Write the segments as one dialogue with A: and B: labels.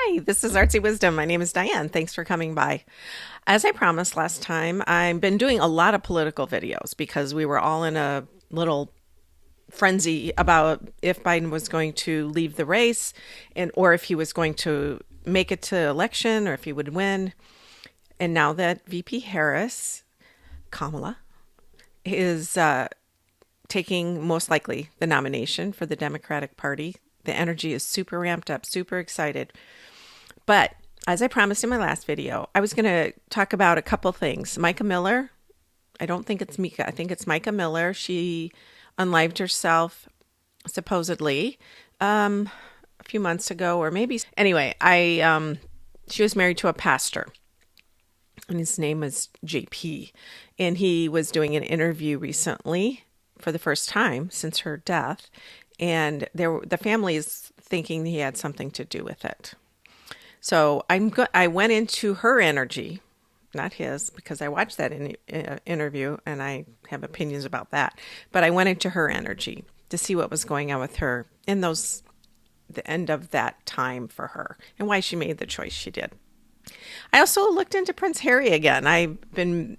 A: Hi, this is Artsy Wisdom. My name is Diane. Thanks for coming by. As I promised last time, I've been doing a lot of political videos because we were all in a little frenzy about if Biden was going to leave the race and or if he was going to make it to election or if he would win. And now that VP Harris, Kamala, is taking most likely the nomination for the Democratic Party, the energy is super ramped up, super excited. But as I promised in my last video, I was going to talk about a couple things. Mica Miller, I don't think it's Mica, I think it's Mica Miller. She unlived herself supposedly a few months ago, or maybe anyway. She was married to a pastor, and his name is JP, and he was doing an interview recently for the first time since her death, and the family is thinking he had something to do with it. So I went into her energy, not his, because I watched that interview and I have opinions about that. But I went into her energy to see what was going on with her in the end of that time for her and why she made the choice she did. I also looked into Prince Harry again.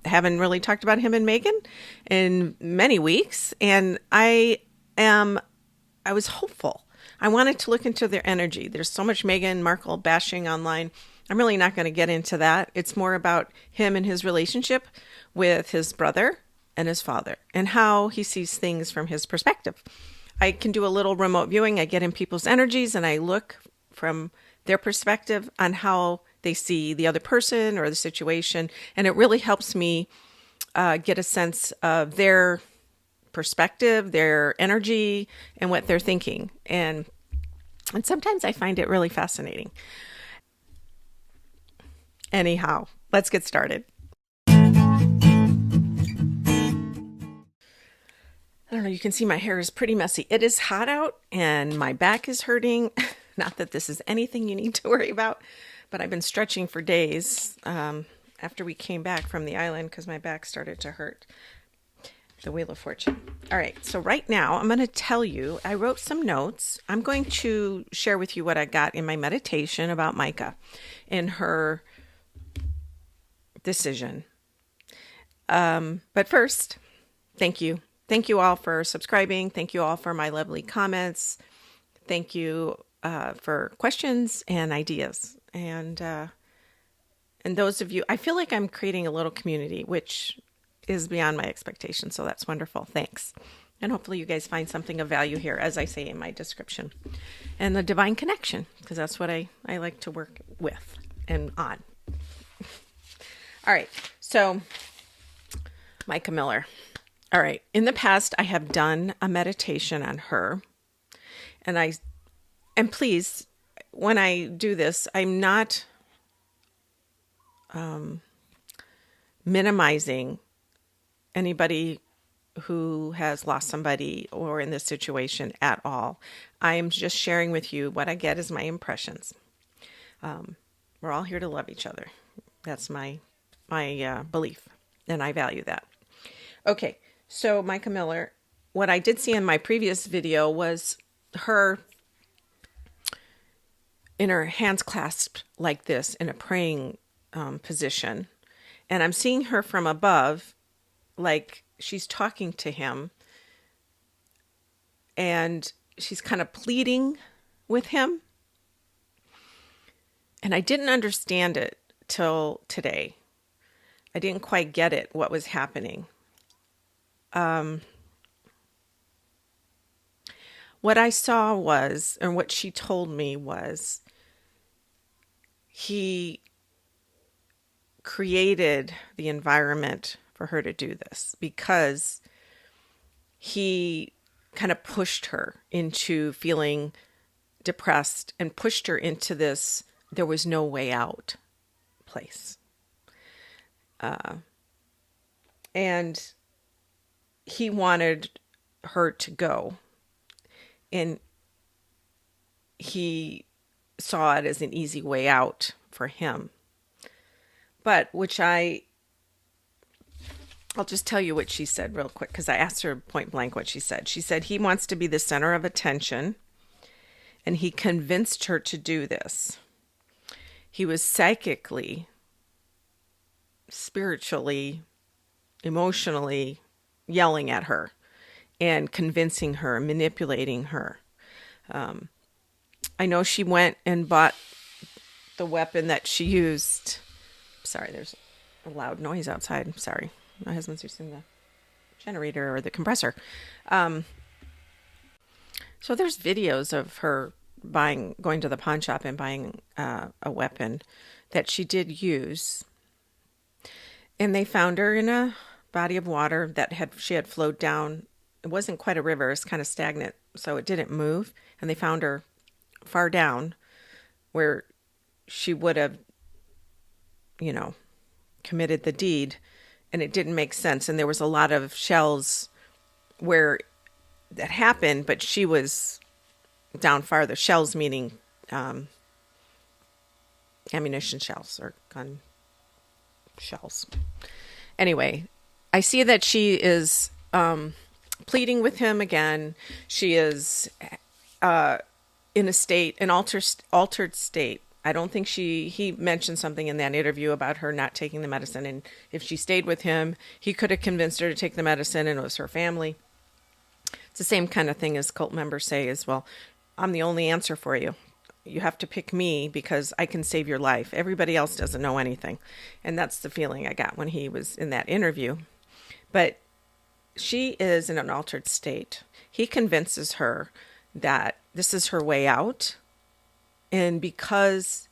A: Haven't really talked about him and Meghan in many weeks, and I was hopeful. I wanted to look into their energy. There's so much Meghan Markle bashing online. I'm really not going to get into that. It's more about him and his relationship with his brother and his father and how he sees things from his perspective. I can do a little remote viewing. I get in people's energies and I look from their perspective on how they see the other person or the situation. And it really helps me get a sense of their perspective, their energy, and what they're thinking. And sometimes I find it really fascinating. Anyhow, let's get started. I don't know, you can see my hair is pretty messy. It is hot out and my back is hurting. Not that this is anything you need to worry about, but I've been stretching for days after we came back from the island because my back started to hurt. The Wheel of Fortune. All right, so right now I'm going to tell you, I wrote some notes. I'm going to share with you what I got in my meditation about Mica and her decision. But first, thank you. Thank you all for subscribing. Thank you all for my lovely comments. Thank you for questions and ideas. And those of you, I feel like I'm creating a little community, which is beyond my expectations. So that's wonderful. Thanks. And hopefully you guys find something of value here, as I say in my description. And the divine connection, because that's what I like to work with and on. All right. So Mica Miller. All right. In the past, I have done a meditation on her. And please, when I do this, I'm not minimizing anybody who has lost somebody or in this situation at all. I am just sharing with you what I get as my impressions. We're all here to love each other. That's my belief, and I value that. Okay, so Mica Miller, what I did see in my previous video was her in her hands clasped like this in a praying position. And I'm seeing her from above, like she's talking to him and she's kind of pleading with him. And I didn't understand it till today. I didn't quite get it, what was happening. What I saw was, and what she told me was, he created the environment for her to do this because he kind of pushed her into feeling depressed and pushed her into this there was no way out place. And he wanted her to go. And he saw it as an easy way out for him. But I'll just tell you what she said real quick, because I asked her point blank what she said. She said he wants to be the center of attention, and he convinced her to do this. He was psychically, spiritually, emotionally yelling at her and convincing her, manipulating her. I know she went and bought the weapon that she used. Sorry, there's a loud noise outside. I'm sorry. My husband's using the generator or the compressor. So there's videos of her going to the pawn shop and buying a weapon that she did use. And they found her in a body of water that she had flowed down. It wasn't quite a river. It's kind of stagnant, so it didn't move. And they found her far down where she would have, committed the deed, and it didn't make sense. And there was a lot of shells where that happened, but she was down farther. Shells meaning ammunition shells or gun shells. Anyway, I see that she is pleading with him again. She is in an altered state. I don't think he mentioned something in that interview about her not taking the medicine. And if she stayed with him, he could have convinced her to take the medicine, and it was her family. It's the same kind of thing as cult members say as well. I'm the only answer for you. You have to pick me because I can save your life. Everybody else doesn't know anything. And that's the feeling I got when he was in that interview. But she is in an altered state. He convinces her that this is her way out. And because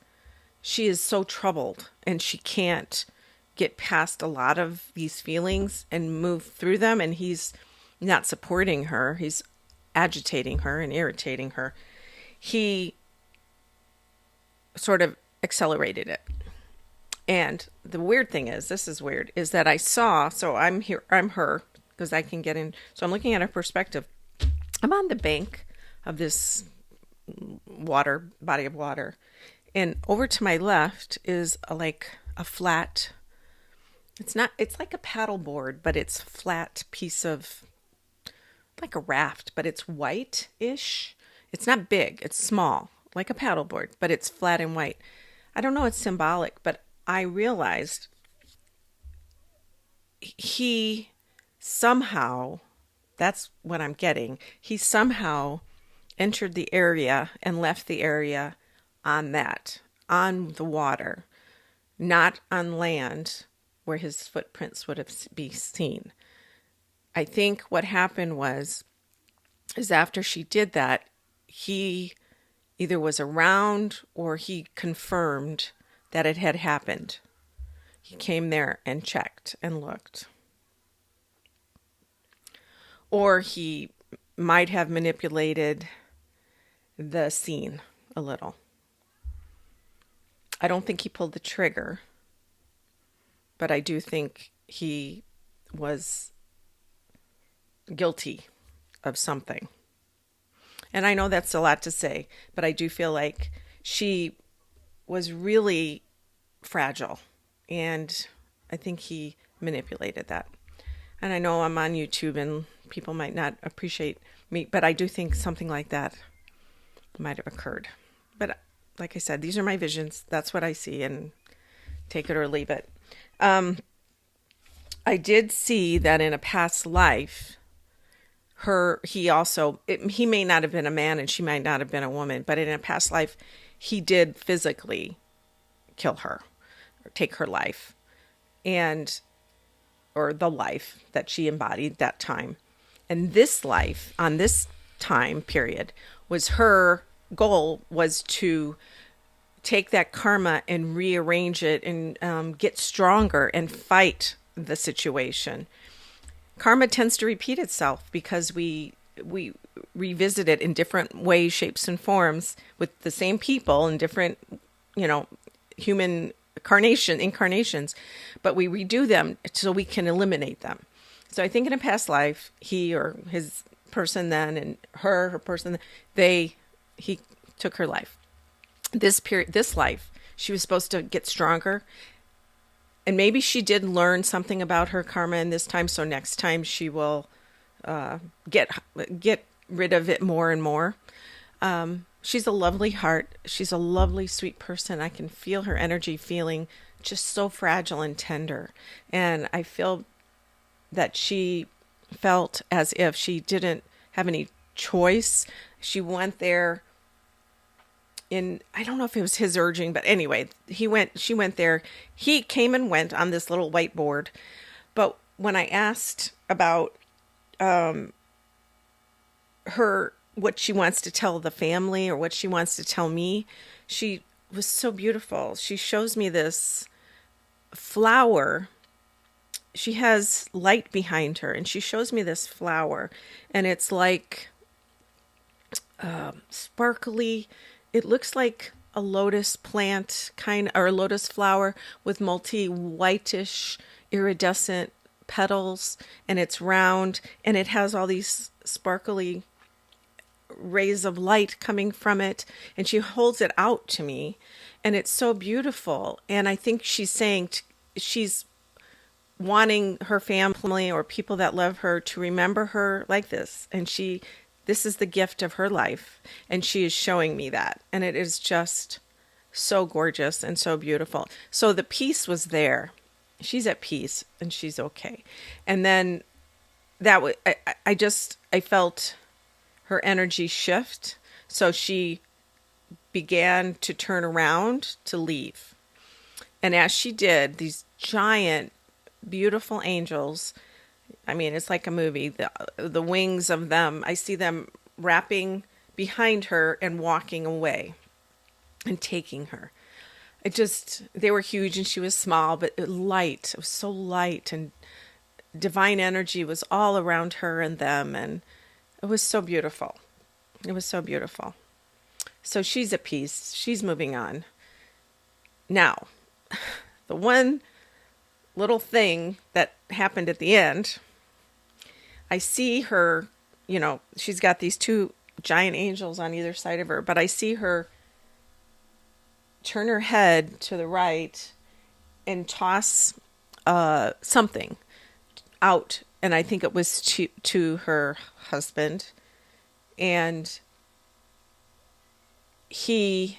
A: she is so troubled and she can't get past a lot of these feelings and move through them, and he's not supporting her, he's agitating her and irritating her, he sort of accelerated it. And the weird thing is, this is weird, is that I'm her, because I can get in. So I'm looking at her perspective. I'm on the bank of this body of water. And over to my left is like a flat, it's like a paddle board, but it's flat piece of, like a raft, but it's white-ish. It's not big, it's small, like a paddle board, but it's flat and white. I don't know, it's symbolic, but I realized he somehow, that's what I'm getting, he somehow entered the area and left the area on the water, not on land where his footprints would be seen. I think what happened is after she did that, he either was around or he confirmed that it had happened. He came there and checked and looked. Or he might have manipulated the scene a little. I don't think he pulled the trigger, but I do think he was guilty of something. And I know that's a lot to say, but I do feel like she was really fragile, and I think he manipulated that. And I know I'm on YouTube and people might not appreciate me, but I do think something like that might have occurred. But like I said, these are my visions. That's what I see, and take it or leave it. I did see that in a past life, he may not have been a man and she might not have been a woman, but in a past life, he did physically kill her or take her life, or the life that she embodied that time. And this life, on this time period, her goal was to take that karma and rearrange it and get stronger and fight the situation. Karma tends to repeat itself because we revisit it in different ways, shapes, and forms with the same people in different, human incarnations, but we redo them so we can eliminate them. So I think in a past life, he or his person then, and her person, he took her life. This life, she was supposed to get stronger. And maybe she did learn something about her karma in this time. So next time she will get rid of it more and more. She's a lovely heart. She's a lovely, sweet person. I can feel her energy feeling just so fragile and tender. And I feel that she felt as if she didn't have any choice. She went there in, I don't know if it was his urging, but anyway, she went there. He came and went on this little whiteboard. But when I asked about her, what she wants to tell the family or what she wants to tell me, she was so beautiful. She shows me this flower. She has light behind her, and she shows me this flower, and it's like sparkly. It looks like a lotus plant or a lotus flower with multi whitish iridescent petals, and it's round, and it has all these sparkly rays of light coming from it, and she holds it out to me, and it's so beautiful. And I think she's saying she's wanting her family or people that love her to remember her like this, and this is the gift of her life, and she is showing me that, and it is just so gorgeous and so beautiful. So the peace was there. She's at peace and she's okay. And then I felt her energy shift. So she began to turn around to leave. And as she did, these giant, beautiful angels, I mean, it's like a movie, the wings of them, I see them wrapping behind her and walking away and taking her. They were huge and she was small, but light. It was so light, and divine energy was all around her and them. And it was so beautiful. It was so beautiful. So she's at peace. She's moving on. Now, the one little thing that happened at the end, I see her, she's got these two giant angels on either side of her, but I see her turn her head to the right and toss something out, and I think it was to her husband, and he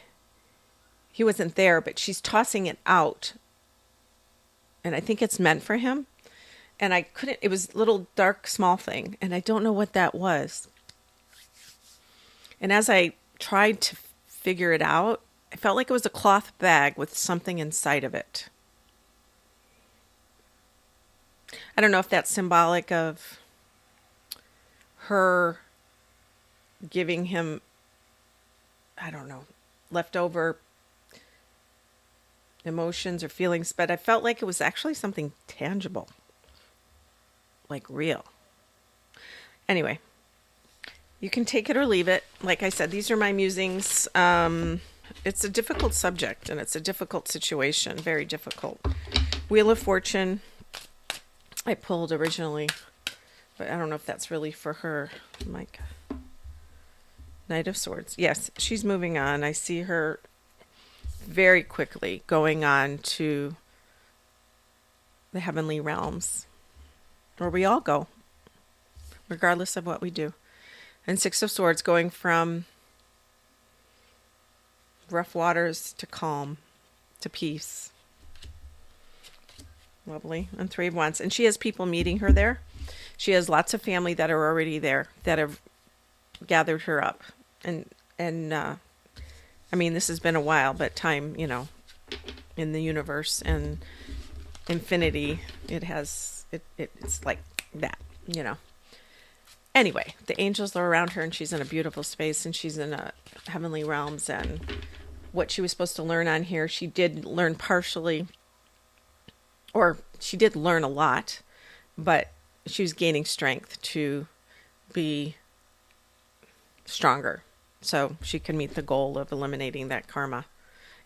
A: wasn't there, but she's tossing it out, and I think it's meant for him, and it was a little dark small thing, and I don't know what that was. And as I tried to figure it out, I felt like it was a cloth bag with something inside of it. I don't know if that's symbolic of her giving him, I don't know, leftover emotions or feelings, but I felt like it was actually something tangible, like real. Anyway, you can take it or leave it. Like I said, these are my musings. It's a difficult subject, and it's a difficult situation, very difficult. Wheel of Fortune, I pulled originally, but I don't know if that's really for her. Mica. Knight of Swords. Yes, she's moving on. I see her very quickly going on to the heavenly realms, where we all go, regardless of what we do. And Six of Swords, going from rough waters to calm, to peace. Lovely. And Three of Wands. And she has people meeting her there. She has lots of family that are already there that have gathered her up. And I mean, this has been a while, but time, in the universe and infinity, it's like that, Anyway, the angels are around her, and she's in a beautiful space, and she's in a heavenly realms, and what she was supposed to learn on here, she did learn partially, or she did learn a lot, but she was gaining strength to be stronger, so she can meet the goal of eliminating that karma.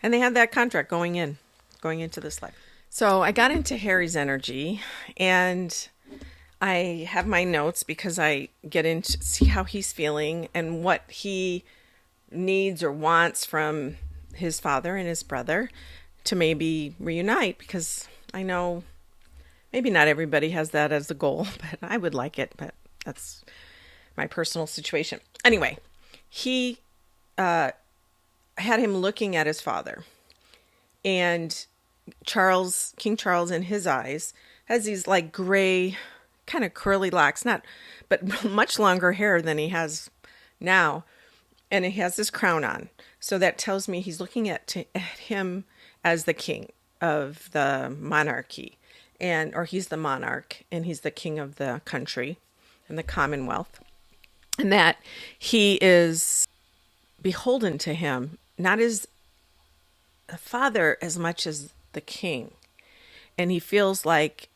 A: And they had that contract going into this life. So I got into Harry's energy, and I have my notes because I get into see how he's feeling and what he needs or wants from his father and his brother to maybe reunite, because I know maybe not everybody has that as a goal, but I would like it, but that's my personal situation. Anyway, he had him looking at his father, and King Charles in his eyes has these like gray, kind of curly locks, not, but much longer hair than he has now. And he has this crown on. So that tells me he's looking at him as the king of the monarchy, or he's the monarch and he's the king of the country and the Commonwealth. And that he is beholden to him, not as a father as much as the king. And he feels like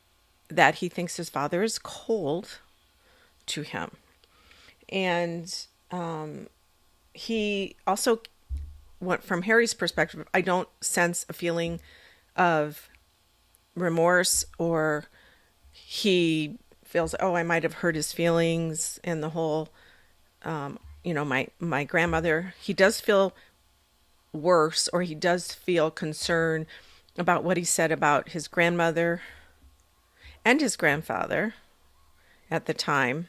A: that he thinks his father is cold to him. And he also, from Harry's perspective, I don't sense a feeling of remorse, or he feels, oh, I might have hurt his feelings, and the whole, my grandmother. He does feel worse, or he does feel concern about what he said about his grandmother and his grandfather at the time.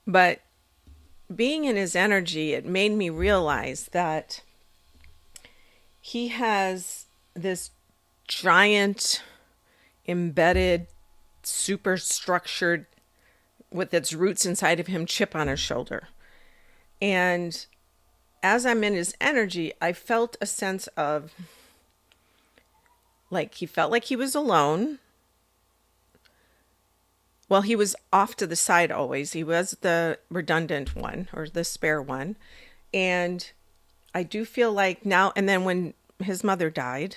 A: But being in his energy, it made me realize that he has this giant, embedded, super structured, with its roots inside of him, chip on his shoulder. And as I'm in his energy, I felt a sense of, like, he felt like he was alone. Well, he was off to the side always. He was the redundant one, or the spare one. And I do feel like now, and then when his mother died,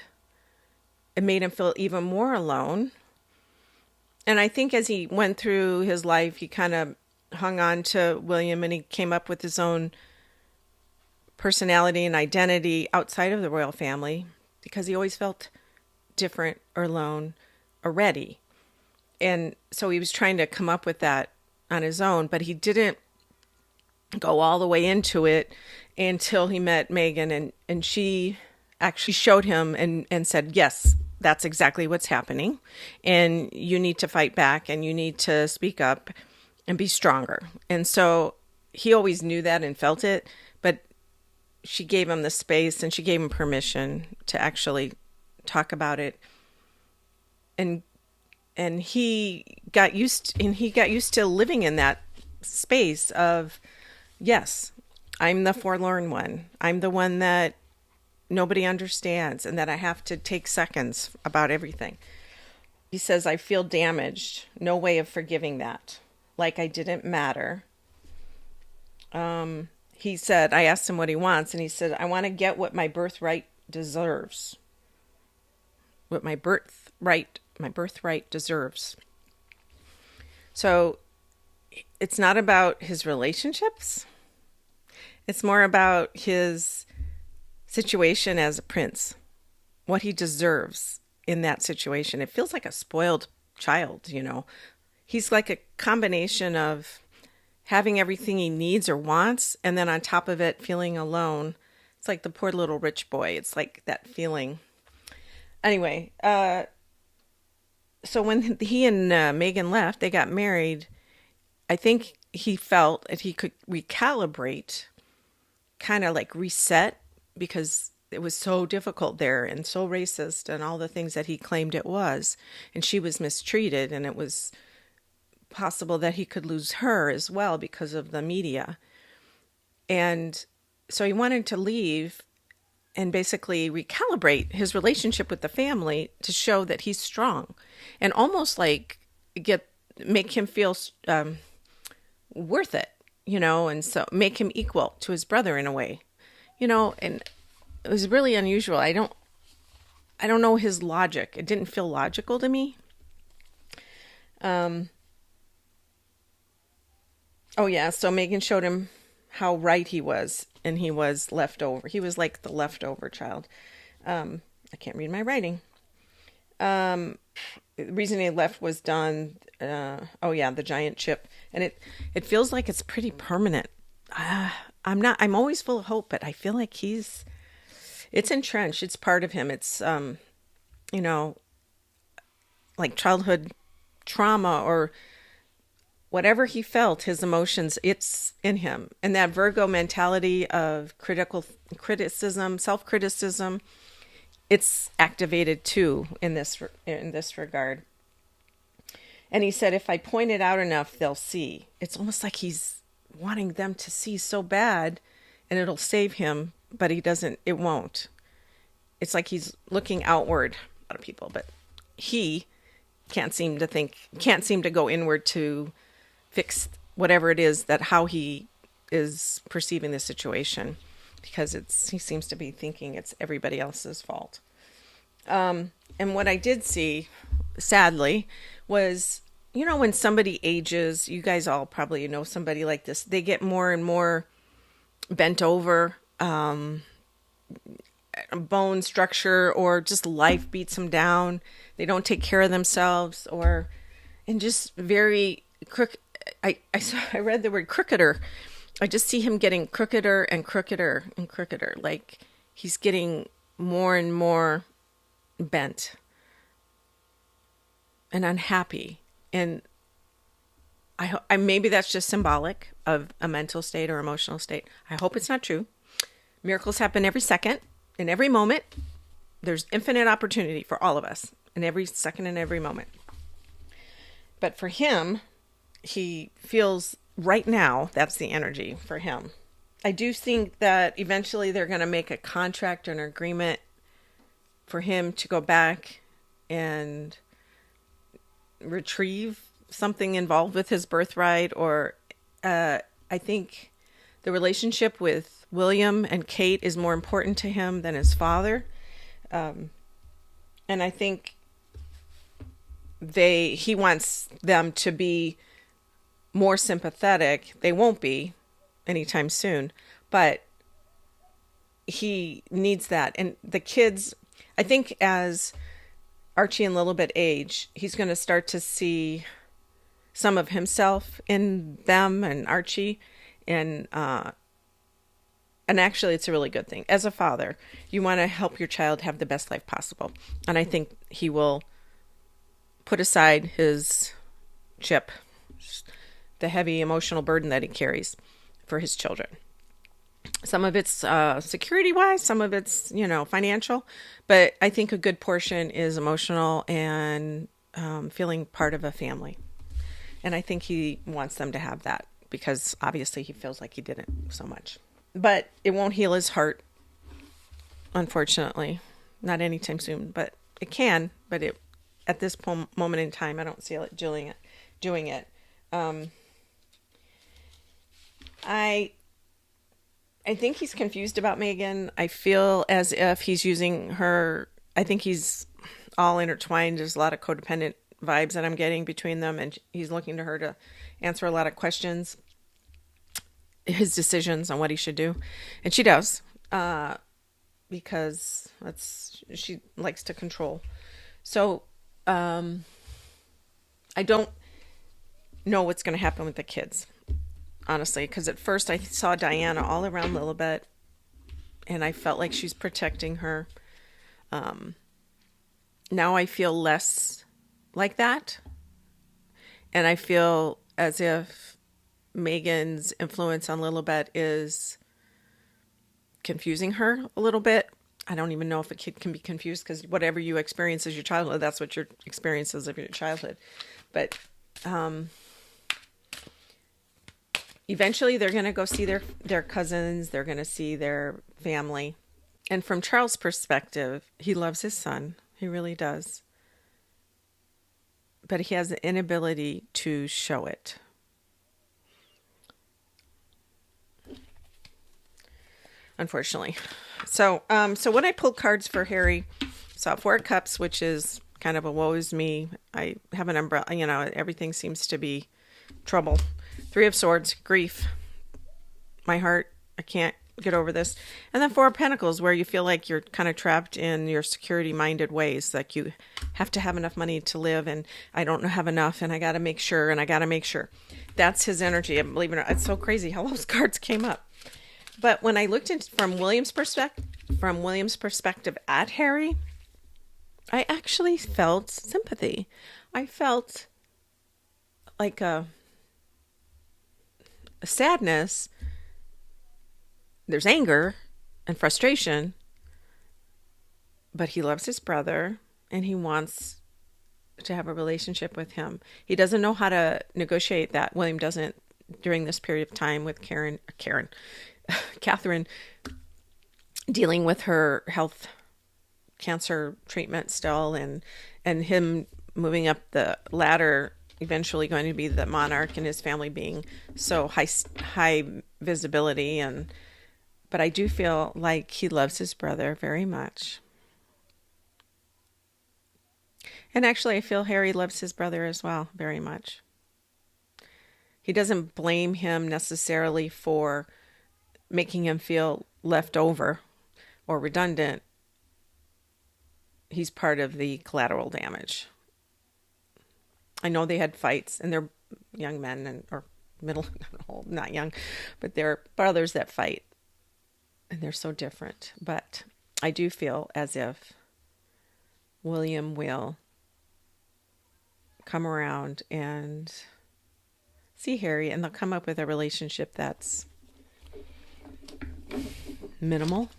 A: it made him feel even more alone. And I think as he went through his life, he kind of hung on to William, and he came up with his own personality and identity outside of the royal family, because he always felt different or alone already. And so he was trying to come up with that on his own, but he didn't go all the way into it until he met Meghan, and she actually showed him and said, yes, that's exactly what's happening. And you need to fight back, and you need to speak up and be stronger. And so he always knew that and felt it, but she gave him the space, and she gave him permission to actually talk about it. And he got used to living in that space of, yes, I'm the forlorn one. I'm the one that nobody understands, and that I have to take seconds about everything. He says, I feel damaged. No way of forgiving that. Like I didn't matter. He said, I asked him what he wants, and he said, I want to get what my birthright deserves. What my birthright deserves. So it's not about his relationships. It's more about his situation as a prince, what he deserves in that situation. It feels like a spoiled child, He's like a combination of having everything he needs or wants, and then on top of it, feeling alone. It's like the poor little rich boy. It's like that feeling. Anyway, so when he and Meghan left, they got married. I think he felt that he could recalibrate, kind of like reset, because it was so difficult there and so racist and all the things that he claimed it was. And she was mistreated, and it was possible that he could lose her as well because of the media. And so he wanted to leave and basically recalibrate his relationship with the family to show that he's strong, and almost like make him feel worth it, and so make him equal to his brother in a way, and it was really unusual. I don't know his logic. It didn't feel logical to me. Oh yeah, so Meghan showed him how right he was, and he was leftover. He was like the leftover child. I can't read my writing. The reason he left was done. The giant chip, and it feels like it's pretty permanent. I'm always full of hope, but I feel like it's entrenched. It's part of him. It's like childhood trauma, or whatever he felt, his emotions, it's in him. And that Virgo mentality of criticism, self-criticism, it's activated too in this regard. And he said, if I point it out enough, they'll see. It's almost like he's wanting them to see so bad, and it'll save him, but he doesn't, it won't. It's like he's looking outward, a lot of people, but he can't seem to go inward to fix whatever it is that how he is perceiving the situation, because he seems to be thinking it's everybody else's fault. And what I did see, sadly, was, when somebody ages, you guys all probably know somebody like this, they get more and more bent over, bone structure, or just life beats them down. They don't take care of themselves, and just very crook. I read the word crooketer. I just see him getting crookeder and crookeder and crookeder. Like he's getting more and more bent and unhappy. And I maybe that's just symbolic of a mental state or emotional state. I hope it's not true. Miracles happen every second, in every moment. There's infinite opportunity for all of us in every second and every moment. But for him, he feels right now that's the energy for him. I do think that eventually they're going to make a contract or an agreement for him to go back and retrieve something involved with his birthright, or I think the relationship with William and Kate is more important to him than his father. And I think he wants them to be more sympathetic. They won't be anytime soon, but he needs that. And the kids, I think as Archie and Lilibet age, he's going to start to see some of himself in them and Archie. And actually it's a really good thing. As a father, you want to help your child have the best life possible. And I think he will put aside his chip, the heavy emotional burden that he carries for his children. Some of it's security-wise, some of it's, financial, but I think a good portion is emotional and feeling part of a family. And I think he wants them to have that, because obviously he feels like he didn't so much. But it won't heal his heart, unfortunately. Not anytime soon, but it can. But at this moment in time, I don't see it doing it. I think he's confused about Meghan. I feel as if he's using her. I think he's all intertwined. There's a lot of codependent vibes that I'm getting between them, and he's looking to her to answer a lot of questions, his decisions on what he should do. And she does, because she likes to control. So I don't know what's going to happen with the kids, honestly, because at first I saw Diana all around Lilibet, and I felt like she's protecting her. Now I feel less like that, and I feel as if Meghan's influence on Lilibet is confusing her a little bit. I don't even know if a kid can be confused, because whatever you experience as your childhood, that's what your experience is of your childhood. But eventually they're going to go see their cousins. They're going to see their family. And from Charles' perspective, he loves his son. He really does. But he has the inability to show it. Unfortunately. So when I pulled cards for Harry, saw Four of Cups, which is kind of a woe is me. I have an umbrella, everything seems to be trouble. Three of Swords, grief. My heart, I can't get over this. And then Four of Pentacles, where you feel like you're kind of trapped in your security-minded ways. Like you have to have enough money to live, and I don't have enough, and I got to make sure, and I got to make sure. That's his energy. I'm believing it. It's so crazy how those cards came up. But when I looked into from William's perspective at Harry, I actually felt sympathy. I felt like sadness, there's anger and frustration, but he loves his brother and he wants to have a relationship with him. He doesn't know how to negotiate that. William doesn't during this period of time with Catherine dealing with her health cancer treatment still, and him moving up the ladder, eventually going to be the monarch, and his family being so high visibility. But I do feel like he loves his brother very much. And actually, I feel Harry loves his brother as well, very much. He doesn't blame him necessarily for making him feel left over or redundant. He's part of the collateral damage. I know they had fights, and they're young men, or middle, not young, but they're brothers that fight, and they're so different. But I do feel as if William will come around and see Harry, and they'll come up with a relationship that's minimal.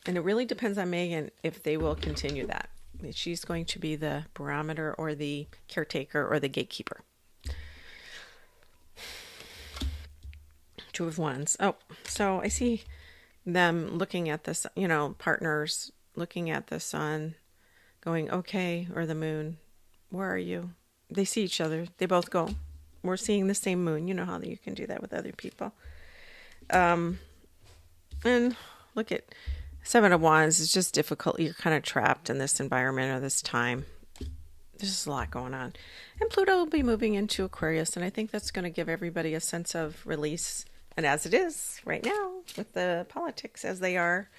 A: And it really depends on Meghan if they will continue that. She's going to be the barometer or the caretaker or the gatekeeper. Two of Wands. Oh, so I see them looking at this, partners looking at the sun, going, okay, or the moon, where are you? They see each other. They both go, we're seeing the same moon. You know how you can do that with other people. And look at Seven of Wands. It's just difficult. You're kind of trapped in this environment or this time. There's just a lot going on. And Pluto will be moving into Aquarius, and I think that's going to give everybody a sense of release. And as it is right now, with the politics as they are,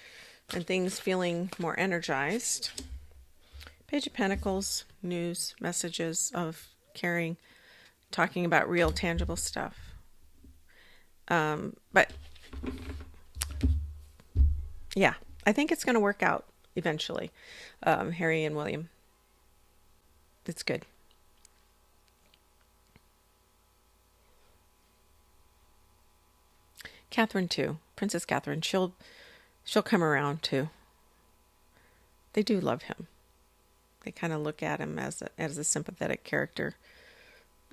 A: and things feeling more energized. Page of Pentacles, news, messages of caring, talking about real, tangible stuff. But yeah, I think it's going to work out eventually. Harry and William. It's good. Catherine too. Princess Catherine. She'll come around too. They do love him. They kind of look at him as a sympathetic character,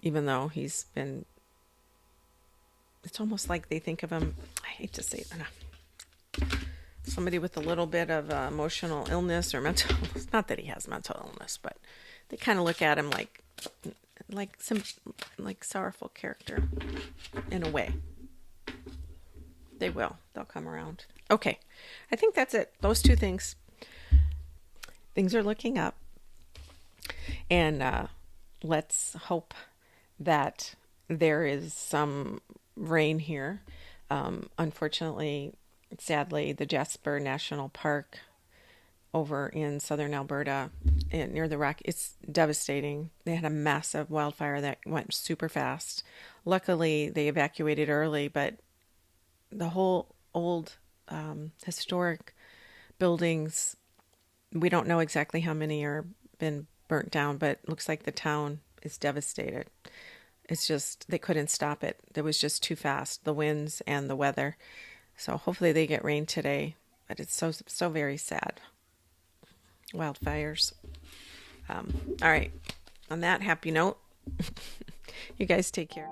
A: even though he's been. It's almost like they think of him. I hate to say it. Somebody with a little bit of emotional illness or mental illness. Not that he has mental illness, but they kind of look at him like some sorrowful character in a way. They will. They'll come around. Okay. I think that's it. Those two things. Things are looking up. And let's hope that there is some rain here. Unfortunately, sadly, the Jasper National Park over in southern Alberta and near the Rock, it's devastating. They had a massive wildfire that went super fast. Luckily, they evacuated early, but the whole old historic buildings, we don't know exactly how many are been burnt down, but it looks like the town is devastated. It's just, they couldn't stop it. It was just too fast, the winds and the weather. So hopefully they get rain today, but it's so very sad. Wildfires. All right. On that happy note, you guys take care.